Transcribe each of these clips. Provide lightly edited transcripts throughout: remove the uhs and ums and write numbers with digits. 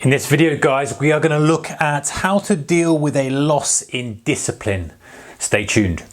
In this video, guys, we are going to look at how to deal with a loss in discipline. Stay tuned.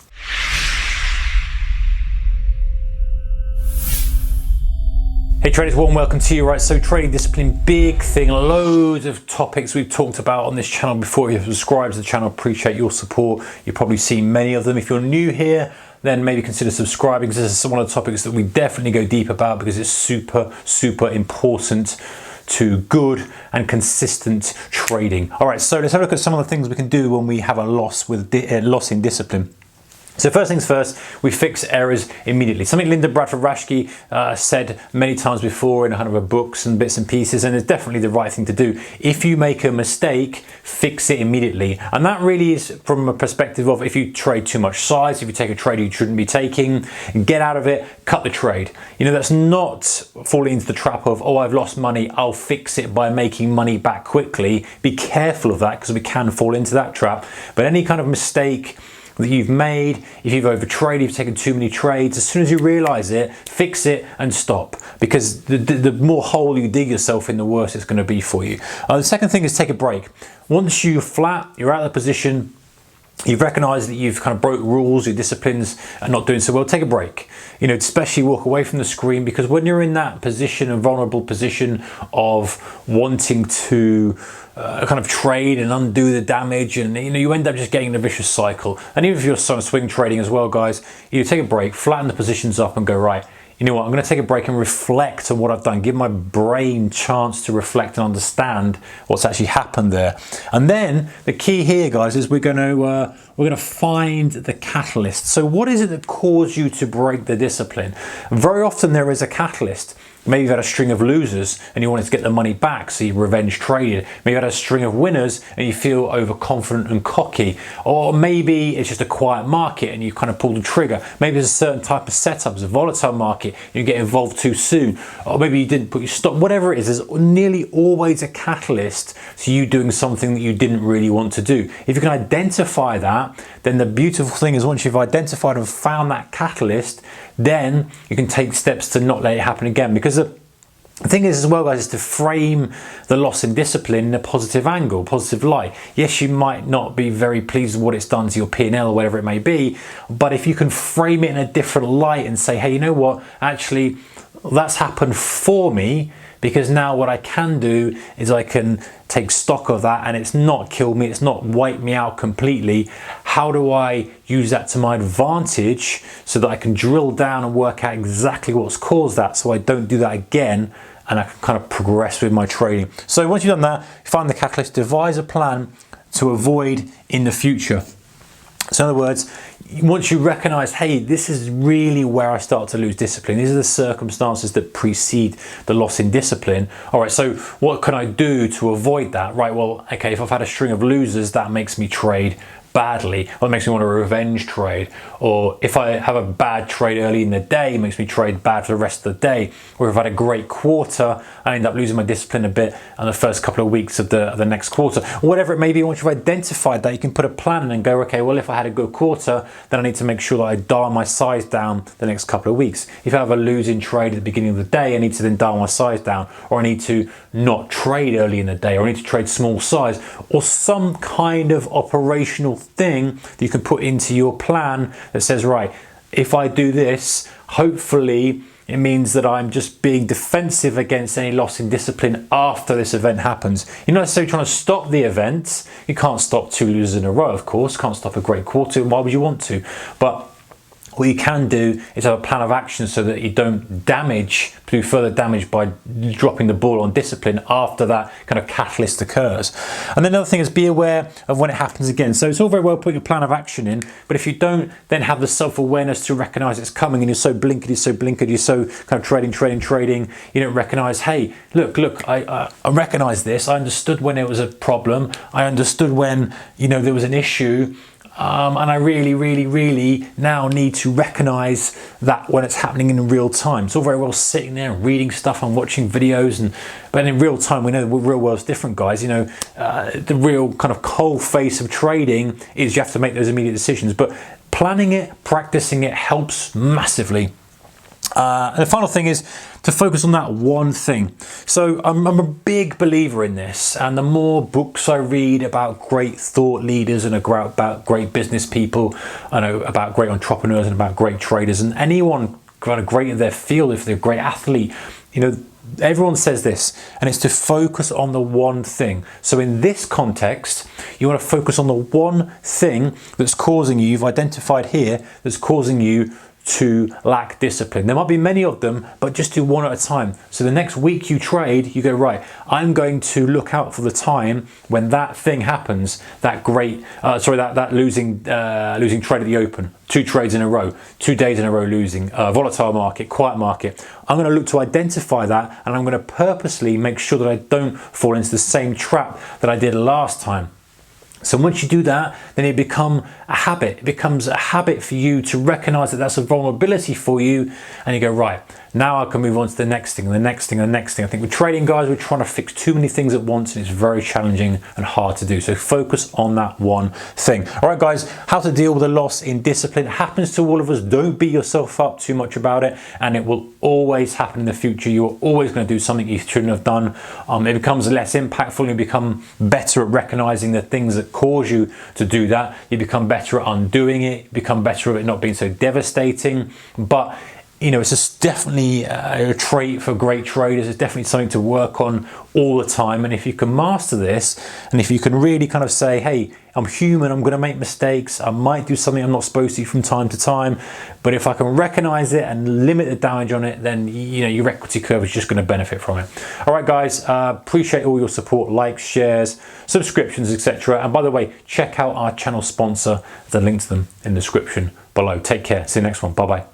Hey traders, warm welcome to you. Right, so trading discipline, big thing, loads of topics we've talked about on this channel before. If you've subscribed to the channel, appreciate your support. You've probably seen many of them. If you're new here, then maybe consider subscribing, because this is one of the topics that we definitely go deep about, because it's super important to good and consistent trading. All right, so let's have a look at some of the things we can do when we have a loss in discipline. So first things first, we fix errors immediately. Something Linda Bradford-Rashke said many times before in kind of her books and bits and pieces, and it's definitely the right thing to do. If you make a mistake, fix it immediately. And that really is from a perspective of, if you trade too much size, if you take a trade you shouldn't be taking, get out of it, cut the trade. You know, that's not falling into the trap of, oh, I've lost money, I'll fix it by making money back quickly. Be careful of that, because we can fall into that trap. But any kind of mistake that you've made, if you've overtraded, you've taken too many trades, as soon as you realize it, fix it and stop, because the more hole you dig yourself in, the worse it's going to be for you. The second thing is take a break. Once you're flat, you're out of the position, you've recognized that you've kind of broke rules, your disciplines are not doing so well, take a break. You know, especially walk away from the screen, because when you're in that position, a vulnerable position of wanting to kind of trade and undo the damage, and you end up just getting in a vicious cycle. And even if you're swing trading as well, guys, you take a break, flatten the positions up and go, right, you know what, I'm going to take a break and reflect on what I've done, give my brain a chance to reflect and understand what's actually happened there. And then the key here, guys, is we're going to find the catalyst. So what is it that caused you to break the discipline? Very often there is a catalyst. Maybe you've had a string of losers and you wanted to get the money back, so you revenge traded. Maybe you had a string of winners and you feel overconfident and cocky. Or maybe it's just a quiet market and you kind of pull the trigger. Maybe there's a certain type of setup, it's a volatile market, you get involved too soon. Or maybe you didn't put your stop, whatever it is, there's nearly always a catalyst to you doing something that you didn't really want to do. If you can identify that, then the beautiful thing is, once you've identified and found that catalyst, then you can take steps to not let it happen again. Because the thing is as well, guys, is to frame the loss in discipline in a positive angle, positive light. Yes, you might not be very pleased with what it's done to your P&L or whatever it may be, but if you can frame it in a different light and say, hey, you know what, actually that's happened for me, because now what I can do is I can take stock of that, and it's not killed me, it's not wiped me out completely. How do I use that to my advantage so that I can drill down and work out exactly what's caused that, so I don't do that again, and I can kind of progress with my trading. So once you've done that, you find the catalyst, devise a plan to avoid in the future. So in other words, once you recognize, hey, this is really where I start to lose discipline, these are the circumstances that precede the loss in discipline. All right, so what can I do to avoid that? Right, well, okay, if I've had a string of losers, that makes me trade badly, or it makes me want to revenge trade. Or if I have a bad trade early in the day, it makes me trade bad for the rest of the day. Or if I've had a great quarter, I end up losing my discipline a bit in the first couple of weeks of the next quarter. Whatever it may be, once you've identified that, you can put a plan in and go, okay, well, if I had a good quarter, then I need to make sure that I dial my size down the next couple of weeks. If I have a losing trade at the beginning of the day, I need to then dial my size down, or I need to not trade early in the day, or I need to trade small size, or some kind of operational thing that you can put into your plan that says, right, if I do this, hopefully it means that I'm just being defensive against any loss in discipline after this event happens. You're not necessarily trying to stop the event. You can't stop 2 losers in a row, of course. Can't stop a great quarter. Why would you want to? But what you can do is have a plan of action so that you don't do further damage by dropping the ball on discipline after that kind of catalyst occurs. And then another thing is, be aware of when it happens again. So it's all very well putting a plan of action in, but if you don't then have the self-awareness to recognize it's coming, and you're so blinkered, you're so kind of trading, you don't recognize, hey, look, I recognize this. I understood when it was a problem. I understood when, there was an issue. And I really now need to recognize that when it's happening in real time. It's all very well sitting there and reading stuff and watching videos, but in real time, we know the real world's different, guys. The real kind of cold face of trading is you have to make those immediate decisions. But planning it, practicing it helps massively. And the final thing is to focus on that one thing. So I'm a big believer in this, and the more books I read about great thought leaders and about great business people, I know about great entrepreneurs and about great traders, and anyone kind of great in their field, if they're a great athlete, you know, everyone says this, and it's to focus on the one thing. So in this context, you want to focus on the one thing that's causing you, you've identified here, that's causing you to lack discipline. There might be many of them, but just do one at a time. So the next week you trade, you go, right, I'm going to look out for the time when that thing happens, that losing trade at the open, 2 trades in a row, 2 days in a row losing, volatile market, quiet market. I'm going to look to identify that, and I'm going to purposely make sure that I don't fall into the same trap that I did last time. So once you do that, then it becomes a habit. It becomes a habit for you to recognize that that's a vulnerability for you, and you go, right, now I can move on to the next thing, the next thing, the next thing. I think with trading, guys, we're trying to fix too many things at once, and it's very challenging and hard to do. So focus on that one thing. All right, guys, how to deal with a loss in discipline. It happens to all of us. Don't beat yourself up too much about it, and it will always happen in the future. You're always going to do something you shouldn't have done. It becomes less impactful, and you become better at recognizing the things that cause you to do that. You become better at undoing it, you become better at it not being so devastating. But you know, it's just definitely a trait for great traders. It's definitely something to work on all the time. And if you can master this, and if you can really kind of say, hey, I'm human, I'm going to make mistakes, I might do something I'm not supposed to from time to time, but if I can recognize it and limit the damage on it, then you know your equity curve is just going to benefit from it. All right, guys, appreciate all your support, likes, shares, subscriptions, etc. And by the way, check out our channel sponsor. The link to them in the description below. Take care. See you next one. Bye bye.